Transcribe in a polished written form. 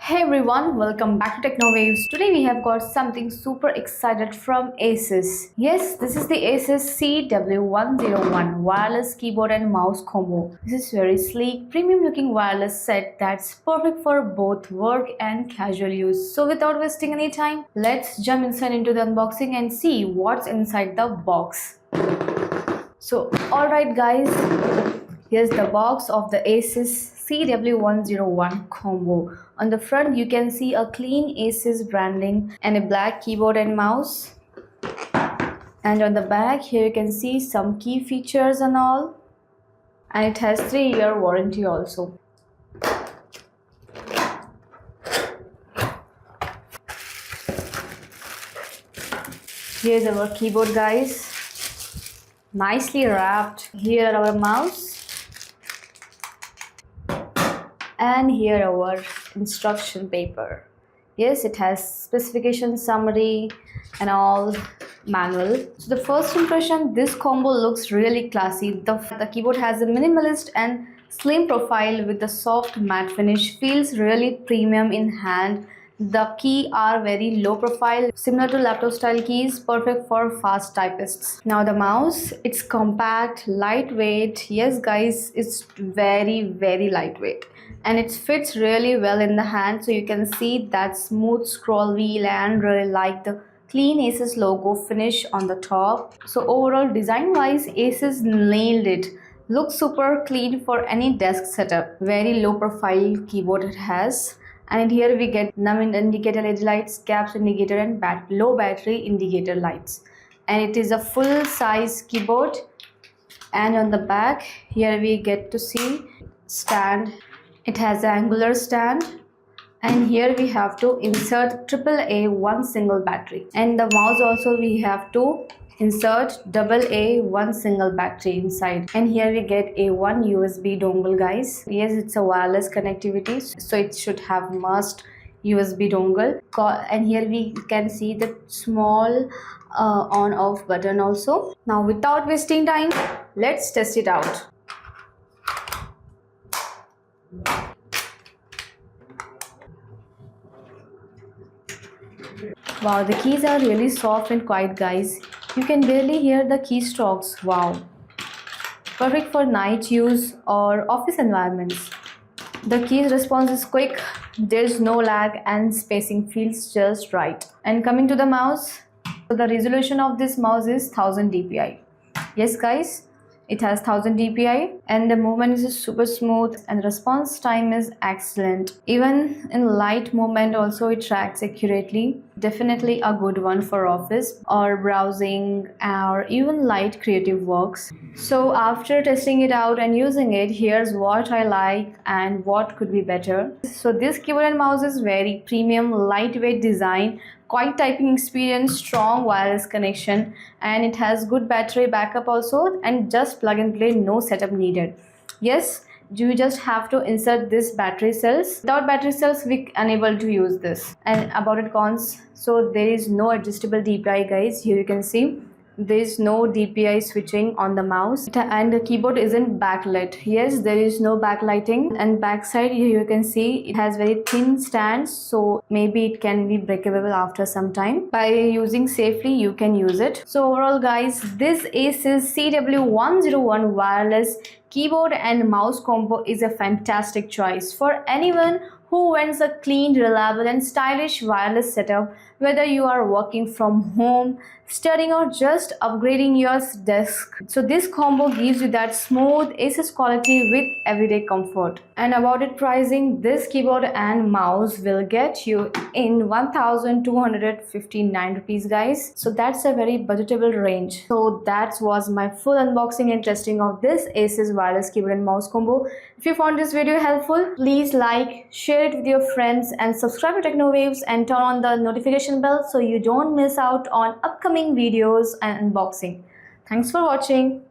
Hey everyone, welcome back to TechnoWaves. Today we have got something super excited from Asus. Yes, this is the Asus CW101 wireless keyboard and mouse combo. This is very sleek, premium looking wireless set that's perfect for both work and casual use. So without wasting any time, let's jump inside into the unboxing and see what's inside the box. So alright guys, here's the box of the Asus CW101 combo. On the front you can see a clean Asus branding and a black keyboard and mouse. And on the back here you can see some key features and all. And it has 3-year warranty also. Here's our keyboard guys. Nicely wrapped. Here are our mouse. And here our instruction paper. Yes, it has specification summary and all manual. So the first impression, this combo looks really classy. The keyboard has a minimalist and slim profile with the soft matte finish. Feels really premium in hand. The keys are very low profile, similar to laptop style keys, perfect for fast typists. Now the mouse, it's compact, lightweight. Yes guys, it's very lightweight. And it fits really well in the hand, so you can see that smooth scroll wheel and really like the clean Asus logo finish on the top. So overall design wise, Asus nailed it. Looks super clean for any desk setup. Very low profile keyboard it has. And here we get num indicator LED lights, caps indicator and low battery indicator lights. And it is a full size keyboard. And on the back here we get to see stand. It has an angular stand. And here we have to insert AAA one single battery. And the mouse also we have to insert AA one single battery inside. And here we get a one USB dongle guys. Yes, it's a wireless connectivity, so it should have must USB dongle. And here we can see the small on off button also. Now without wasting time, let's test it out. Wow, the keys are really soft and quiet guys. You can barely hear the keystrokes. Wow. Perfect for night use or office environments. The keys response is quick, there's no lag and spacing feels just right. And coming to the mouse, so the resolution of this mouse is 1000 dpi. Yes guys, it has 1000 dpi and the movement is super smooth and response time is excellent. Even in light movement also it tracks accurately. Definitely a good one for office or browsing or even light creative works. So after testing it out and using it, here's what I like and what could be better. So this keyboard and mouse is very premium, lightweight design, quiet typing experience, strong wireless connection, and it has good battery backup also, and just plug and play, no setup needed. Yes, you just have to insert this battery cells. Without battery cells we unable to use this. And about it cons, so there is no adjustable DPI guys. Here you can see there is no DPI switching on the mouse, and the keyboard isn't backlit. Yes, there is no backlighting. And backside here you can see it has very thin stands, so maybe it can be breakable after some time. By using safely you can use it. So overall guys, this Asus CW101 wireless keyboard and mouse combo is a fantastic choice for anyone who wants a clean, reliable and stylish wireless setup, whether you are working from home, studying or just upgrading your desk. So this combo gives you that smooth Asus quality with everyday comfort. And about it pricing, this keyboard and mouse will get you in 1259 rupees guys. So that's a very budgetable range. So that was my full unboxing and testing of this Asus wireless keyboard and mouse combo. If you found this video helpful, please like, share it with your friends and subscribe to TechnoWaves and turn on the notification bell so you don't miss out on upcoming videos and unboxing. Thanks for watching.